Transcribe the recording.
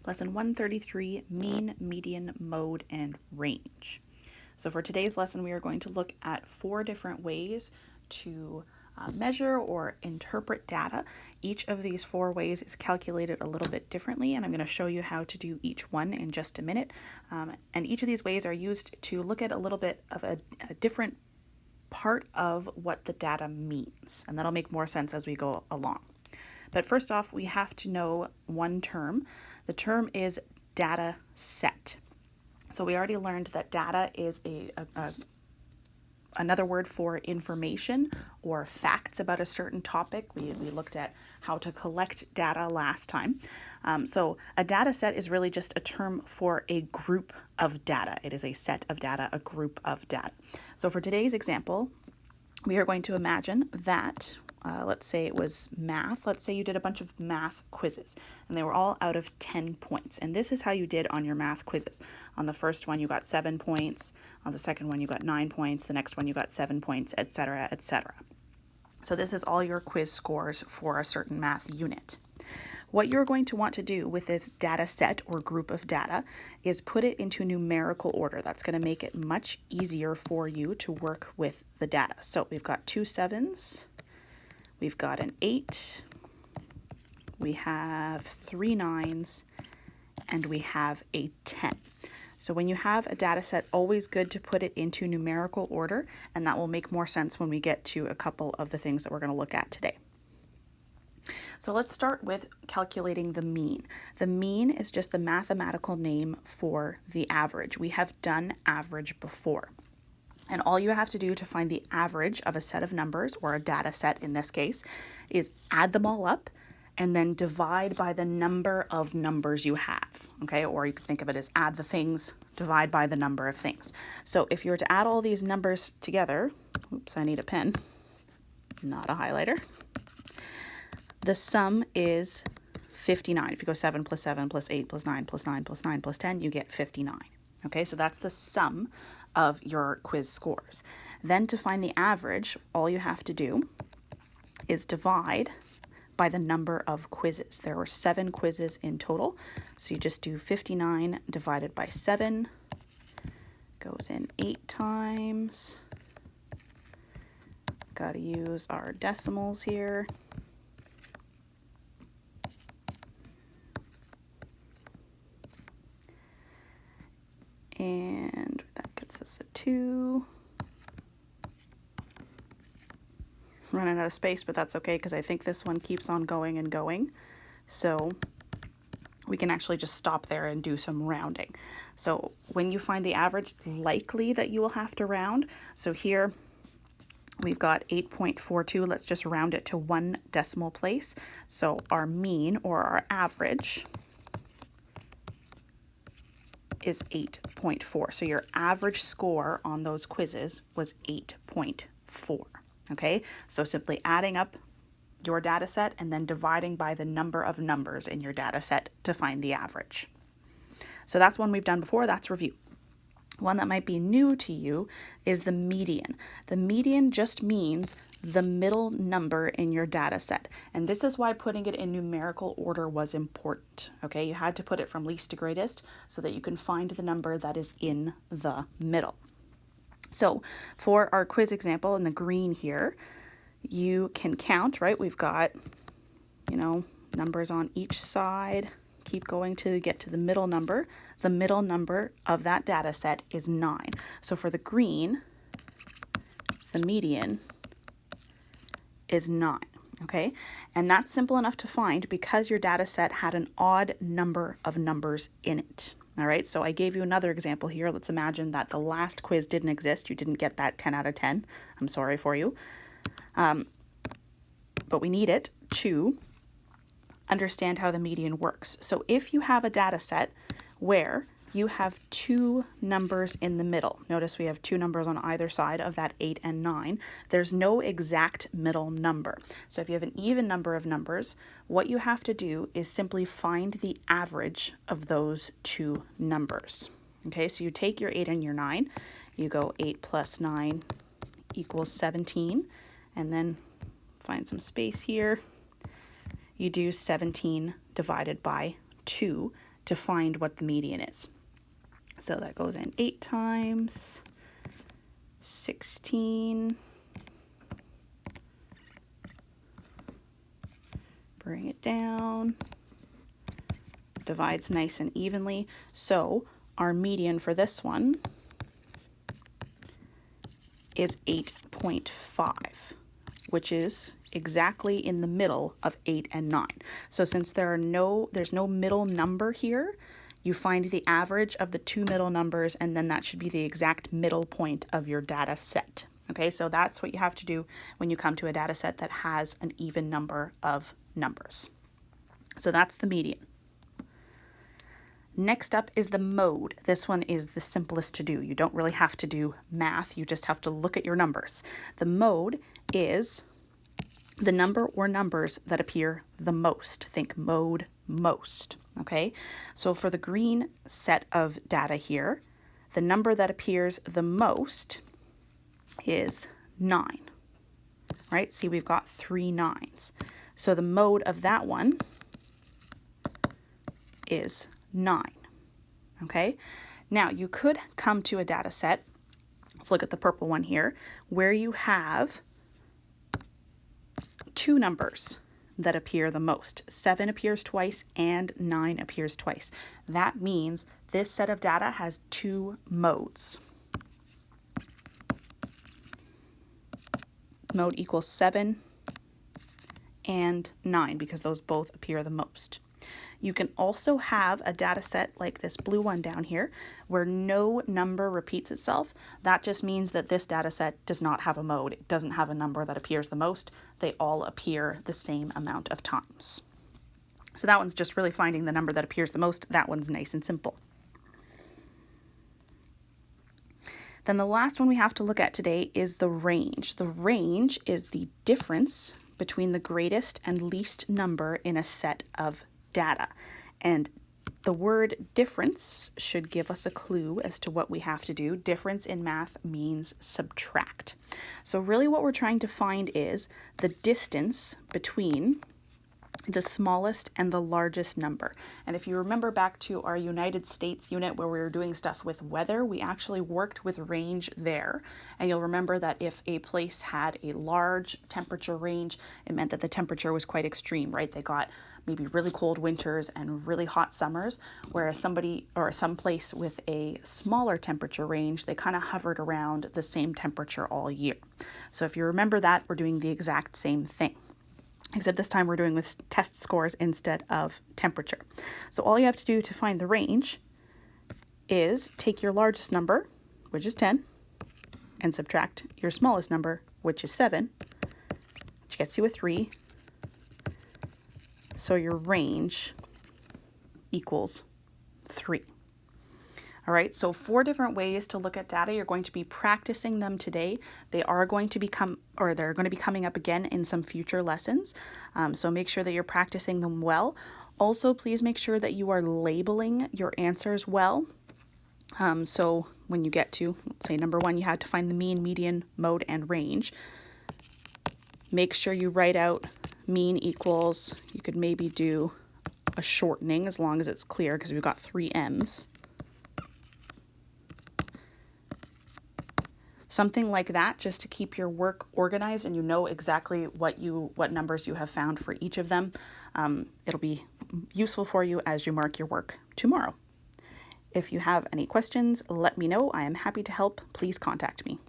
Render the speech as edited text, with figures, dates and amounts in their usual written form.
Lesson 133, mean, median, mode, and range. So for today's lesson, we are going to look at 4 different ways to measure or interpret data. Each of these 4 ways is calculated a little bit differently, and I'm going to show you how to do each one in just a minute. And each of these ways are used to look at a little bit of a different part of what the data means, and that'll make more sense as we go along. But first off, we have to know one term. The term is data set. So we already learned that data is another word for information or facts about a certain topic. We looked at how to collect data last time. So a data set is really just a term for a group of data. It is a set of data, a group of data. So for today's example, we are going to imagine that let's say it was math. Let's say you did a bunch of math quizzes and they were all out of 10 points. And this is how you did on your math quizzes. On the first one, you got 7 points. On the second one, you got 9 points. The next one, you got 7 points, etc., etc. So this is all your quiz scores for a certain math unit. What you're going to want to do with this data set or group of data is put it into numerical order. That's going to make it much easier for you to work with the data. So we've got 2 7s. We've got an 8, we have 3 9s, and we have a 10. So when you have a data set, always good to put it into numerical order, and that will make more sense when we get to a couple of the things that we're going to look at today. So let's start with calculating the mean. The mean is just the mathematical name for the average. We have done average before. And all you have to do to find the average of a set of numbers, or a data set in this case, is add them all up and then divide by the number of numbers you have, okay? Or you can think of it as add the things, divide by the number of things. So if you were to add all these numbers together, oops, I need a pen, not a highlighter. The sum is 59. If you go 7 plus 7 plus 8 plus 9 plus 9 plus 9 plus 10, you get 59. Okay, so that's the sum of your quiz scores. Then to find the average, all you have to do is divide by the number of quizzes. There were 7 quizzes in total, so you just do 59 divided by 7, goes in 8 times. Got to use our decimals here. And that gets us a 2. Running out of space, but that's okay because I think this one keeps on going and going. So we can actually just stop there and do some rounding. So when you find the average, it's likely that you will have to round. So here we've got 8.42. Let's just round it to 1 decimal place. So our mean, or our average, is 8.4. So your average score on those quizzes was 8.4. Okay, so simply adding up your data set and then dividing by the number of numbers in your data set to find the average. So that's one we've done before. That's review. One that might be new to you is the median. The median just means the middle number in your data set. And this is why putting it in numerical order was important. Okay, you had to put it from least to greatest so that you can find the number that is in the middle. So for our quiz example in the green here, you can count, right? We've got, numbers on each side. Keep going to get to the middle number. The middle number of that data set is 9. So for the green, the median is 9, okay? And that's simple enough to find because your data set had an odd number of numbers in it. All right, so I gave you another example here. Let's imagine that the last quiz didn't exist. You didn't get that 10 out of 10. I'm sorry for you. But we need it to understand how the median works. So if you have a data set where you have 2 numbers in the middle, notice we have 2 numbers on either side of that 8 and 9, there's no exact middle number. So if you have an even number of numbers, what you have to do is simply find the average of those 2 numbers. Okay, so you take your 8 and your 9, you go 8 plus 9 equals 17, and then find some space here. You do 17 divided by 2 to find what the median is. So that goes in 8 times 16. Bring it down. Divides nice and evenly. So our median for this one is 8.5, which is exactly in the middle of 8 and 9. So since there's no middle number here, you find the average of the two middle numbers, and then that should be the exact middle point of your data set. Okay, so that's what you have to do when you come to a data set that has an even number of numbers. So that's the median. Next up is the mode. This one is the simplest to do. You don't really have to do math. You just have to look at your numbers. The mode is the number or numbers that appear the most. Think mode most. Okay, so for the green set of data here, the number that appears the most is 9. Right? See, we've got 3 9s. So the mode of that one is 9. Okay, now you could come to a data set, let's look at the purple one here, where you have two numbers that appear the most. 7 appears twice and 9 appears twice. That means this set of data has two modes. Mode equals 7 and 9 because those both appear the most. You can also have a data set like this blue one down here where no number repeats itself. That just means that this data set does not have a mode. It doesn't have a number that appears the most. They all appear the same amount of times. So that one's just really finding the number that appears the most. That one's nice and simple. Then the last one we have to look at today is the range. The range is the difference between the greatest and least number in a set of data. And the word difference should give us a clue as to what we have to do. Difference in math means subtract. So really what we're trying to find is the distance between the smallest and the largest number. And if you remember back to our United States unit where we were doing stuff with weather, we actually worked with range there. And you'll remember that if a place had a large temperature range, it meant that the temperature was quite extreme, right? They got maybe really cold winters and really hot summers, whereas somebody or some place with a smaller temperature range, they kind of hovered around the same temperature all year. So if you remember that, we're doing the exact same thing, except this time we're doing with test scores instead of temperature. So all you have to do to find the range is take your largest number, which is 10, and subtract your smallest number, which is 7, which gets you a 3. So your range equals 3. All right, so 4 different ways to look at data. You're going to be practicing them today. They're going to be coming up again in some future lessons. So make sure that you're practicing them well. Also, please make sure that you are labeling your answers well. So when you get to, let's say, number 1, you had to find the mean, median, mode, and range. Make sure you write out mean equals, you could maybe do a shortening as long as it's clear because we've got 3 m's. Something like that, just to keep your work organized and you know exactly what numbers you have found for each of them. It'll be useful for you as you mark your work tomorrow. If you have any questions, let me know. I am happy to help. Please contact me.